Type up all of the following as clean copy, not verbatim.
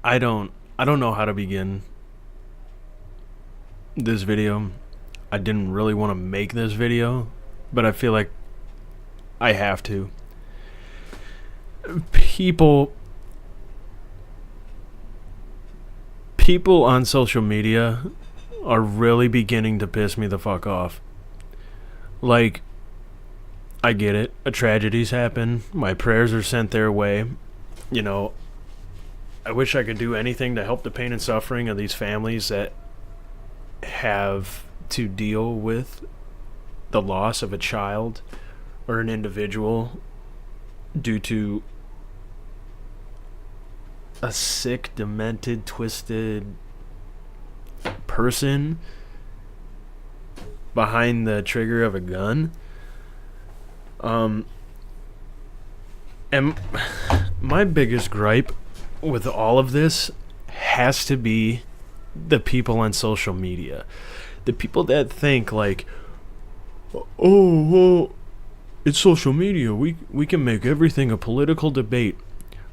I don't know how to begin this video. I didn't really want to make this video, but I feel like I have to. People people on social media are really beginning to piss me the fuck off. Like, I get it. A tragedy's happen. My prayers are sent their way. You know, I wish I could do anything to help the pain and suffering of these families that have to deal with the loss of a child or an individual due to a sick, demented, twisted person behind the trigger of a gun. And my biggest gripe with all of this has to be the people on social media. The people that think like, oh, well, it's social media. We can make everything a political debate.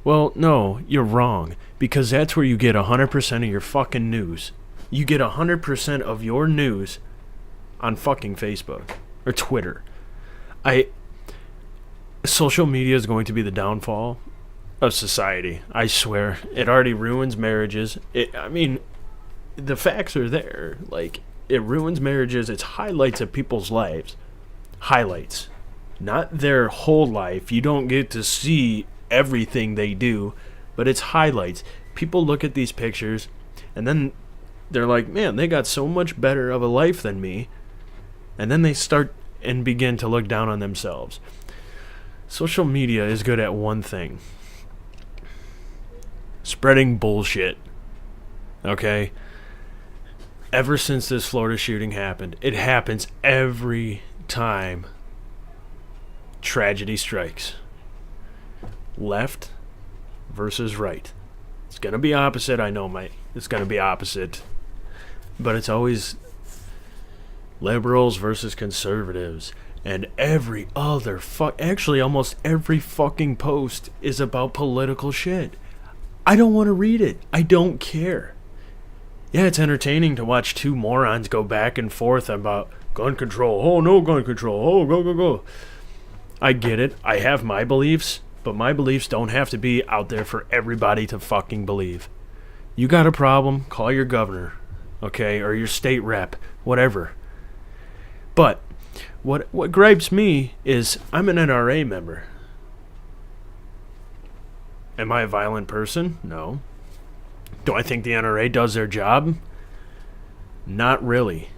Well, no, you're wrong. Because that's where you get 100% of your fucking news. You get 100% of your news on fucking Facebook or Twitter. Social media is going to be the downfall of society. I swear. It already ruins marriages. The facts are there. Like, it ruins marriages. It's highlights of people's lives. Highlights. Not their whole life. You don't get to see everything they do, but it's highlights. People look at these pictures, and then they're like, man, they got so much better of a life than me. And then they start and begin to look down on themselves. Social media is good at one thing. Spreading bullshit. Okay? Ever since this Florida shooting happened, it happens every time tragedy strikes. Left versus right. It's going to be opposite, I know, mate. It's going to be opposite. But it's always liberals versus conservatives. And every other actually almost every fucking post is about political shit. I don't want to read it. I don't care. Yeah, it's entertaining to watch two morons go back and forth about gun control. Oh, no gun control. Oh, go, go, go. I get it. I have my beliefs, but my beliefs don't have to be out there for everybody to fucking believe. You got a problem, call your governor, okay, or your state rep, whatever. But what gripes me is I'm an NRA member. Am I a violent person? No. Do I think the NRA does their job? Not really.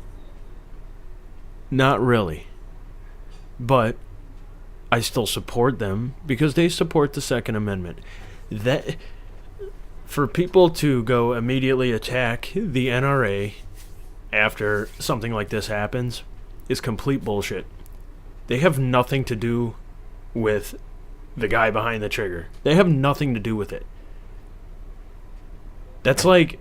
Not really. But I still support them because they support the Second Amendment. That for people to go immediately attack the NRA after something like this happens is complete bullshit. They have nothing to do with the guy behind the trigger. They have nothing to do with it. That's like,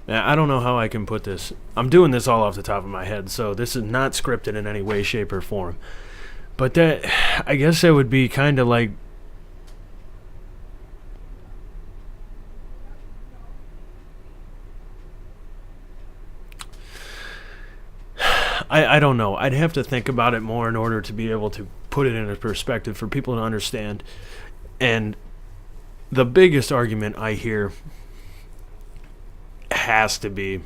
I don't know how I can put this. I'm doing this all off the top of my head, so this is not scripted in any way, shape, or form. But I guess that would be kind of like, I don't know. I'd have to think about it more in order to be able to put it in a perspective for people to understand. And the biggest argument I hear has to be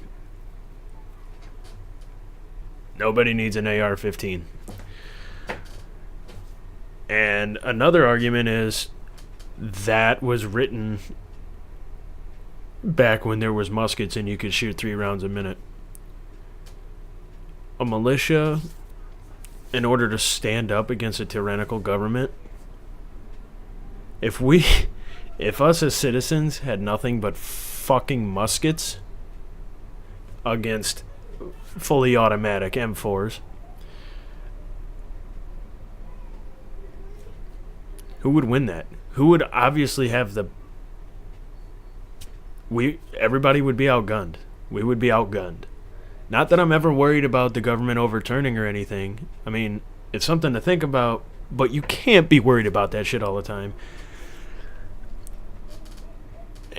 nobody needs an AR-15. And another argument is that was written back when there was muskets and you could shoot 3 rounds a minute. A militia, in order to stand up against a tyrannical government, if us as citizens had nothing but fucking muskets against fully automatic M4s, who would win that? Who would obviously have everybody would be outgunned. We would be outgunned. Not that I'm ever worried about the government overturning or anything. I mean, it's something to think about, but you can't be worried about that shit all the time.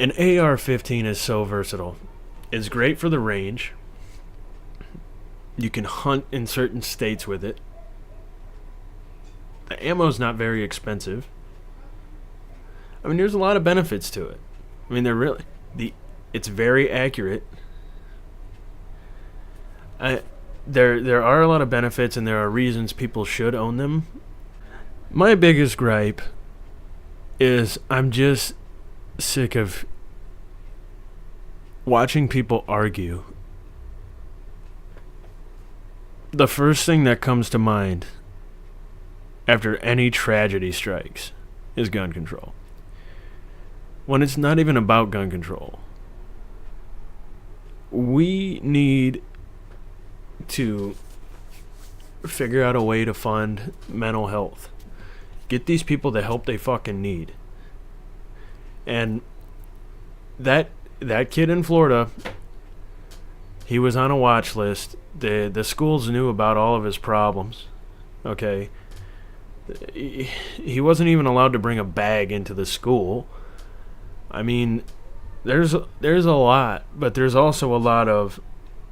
An AR-15 is so versatile. It's great for the range. You can hunt in certain states with it. The ammo's not very expensive. I mean, there's a lot of benefits to it. I mean, it's very accurate. There are a lot of benefits, and there are reasons people should own them. My biggest gripe is I'm just sick of watching people argue. The first thing that comes to mind after any tragedy strikes is gun control. When it's not even about gun control. We need to figure out a way to fund mental health. Get these people the help they fucking need. And that kid in Florida, he was on a watch list. The schools knew about all of his problems. Okay. He wasn't even allowed to bring a bag into the school. I mean, there's a lot, but there's also a lot of,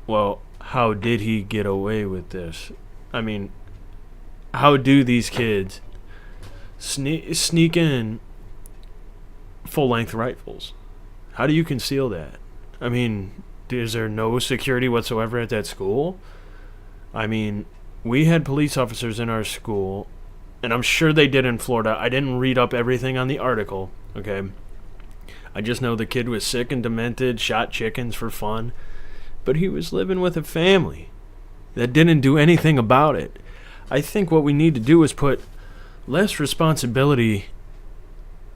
well, how did he get away with this? I mean, how do these kids sneak in full-length rifles? How do you conceal that? I mean, is there no security whatsoever at that school? I mean, we had police officers in our school, and I'm sure they did in Florida. I didn't read up everything on the article, okay? I just know the kid was sick and demented, shot chickens for fun, but he was living with a family that didn't do anything about it. I think what we need to do is put less responsibility,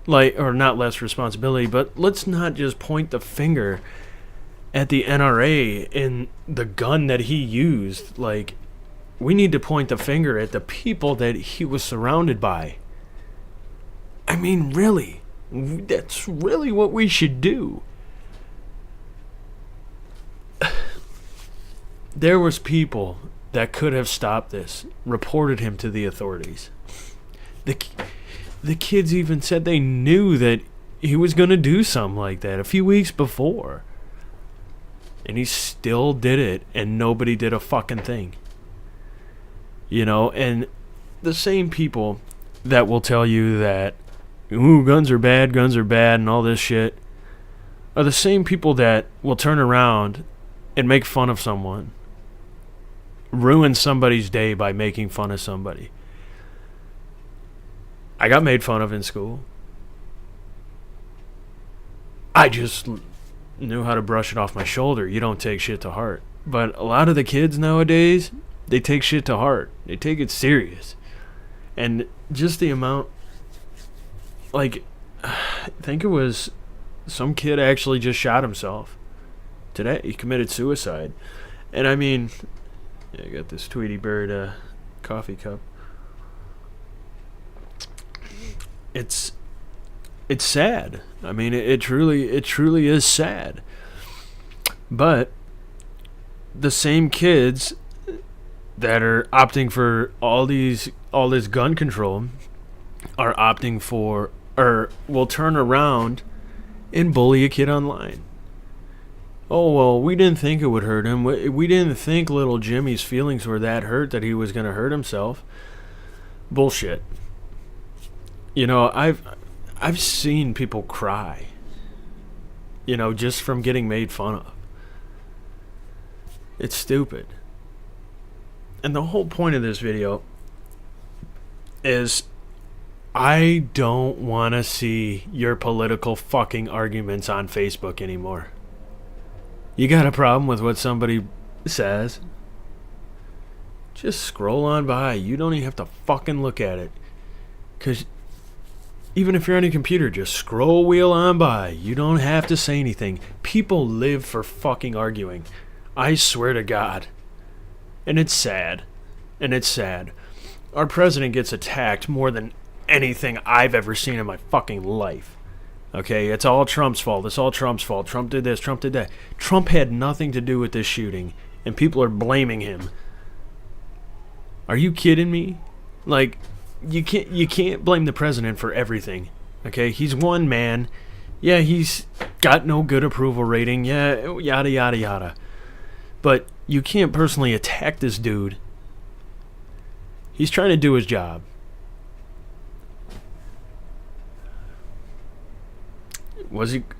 or not less responsibility, but let's not just point the finger at the NRA and the gun that he used. Like, we need to point the finger at the people that he was surrounded by. I mean, really. That's really what we should do. There was people that could have stopped this, reported him to the authorities. The kids even said they knew that he was going to do something like that a few weeks before. And he still did it, and nobody did a fucking thing. You know, and the same people that will tell you that, ooh, guns are bad, and all this shit, are the same people that will turn around and make fun of someone. Ruin somebody's day by making fun of somebody. I got made fun of in school. I just knew how to brush it off my shoulder. You don't take shit to heart. But a lot of the kids nowadays, they take shit to heart. They take it serious. And just the amount, like, I think it was some kid actually just shot himself today. He committed suicide. And I mean, yeah, I got this Tweety Bird coffee cup. It's sad. I mean, it truly is sad. But the same kids that are opting for all this gun control are opting for, or will turn around and bully a kid online. Oh, well, we didn't think it would hurt him. We didn't think little Jimmy's feelings were that hurt that he was going to hurt himself. Bullshit. You know, I've seen people cry, you know, just from getting made fun of. It's stupid. And the whole point of this video is I don't want to see your political fucking arguments on Facebook anymore. You got a problem with what somebody says? Just scroll on by. You don't even have to fucking look at it. Because even if you're on a computer, just scroll wheel on by. You don't have to say anything. People live for fucking arguing. I swear to God. And it's sad. Our president gets attacked more than anything I've ever seen in my fucking life. Okay, it's all Trump's fault. Trump did this, Trump did that. Trump had nothing to do with this shooting, and people are blaming him. Are you kidding me? Like, you can't blame the president for everything. Okay, he's one man. Yeah, he's got no good approval rating. Yeah, yada, yada, yada. But you can't personally attack this dude. He's trying to do his job.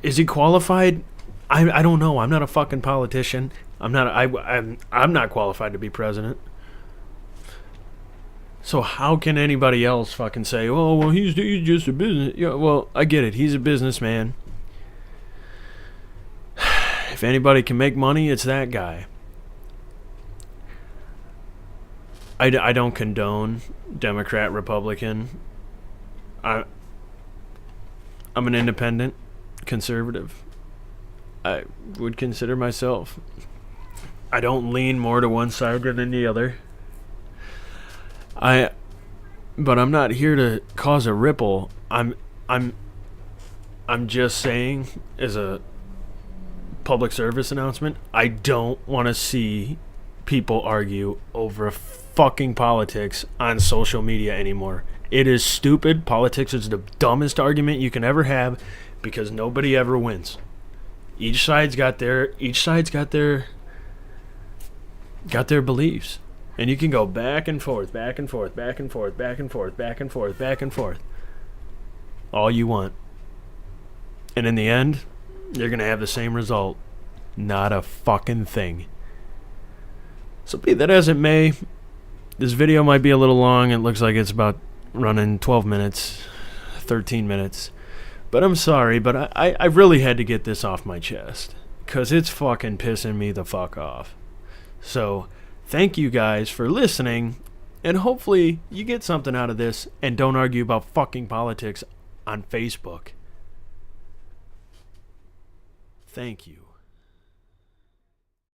Is he qualified? I don't know. I'm not a fucking politician. I'm not qualified to be president. So how can anybody else fucking say, "Oh, well, he's just a business"? Yeah, well, I get it. He's a businessman. If anybody can make money, it's that guy. I don't condone Democrat, Republican. I'm an independent, conservative. I would consider myself. I don't lean more to one side than the other. But I'm not here to cause a ripple. I'm just saying, as a public service announcement, I don't want to see people argue over fucking politics on social media anymore. It is stupid. Politics is the dumbest argument you can ever have because nobody ever wins. Each side's got their beliefs. And you can go back and forth, back and forth, back and forth, back and forth, back and forth, back and forth. All you want. And in the end, you're going to have the same result. Not a fucking thing. So be that as it may, this video might be a little long. It looks like it's about running 12 minutes, 13 minutes. But I'm sorry, but I really had to get this off my chest. Because it's fucking pissing me the fuck off. So thank you guys for listening. And hopefully you get something out of this and don't argue about fucking politics on Facebook. Thank you.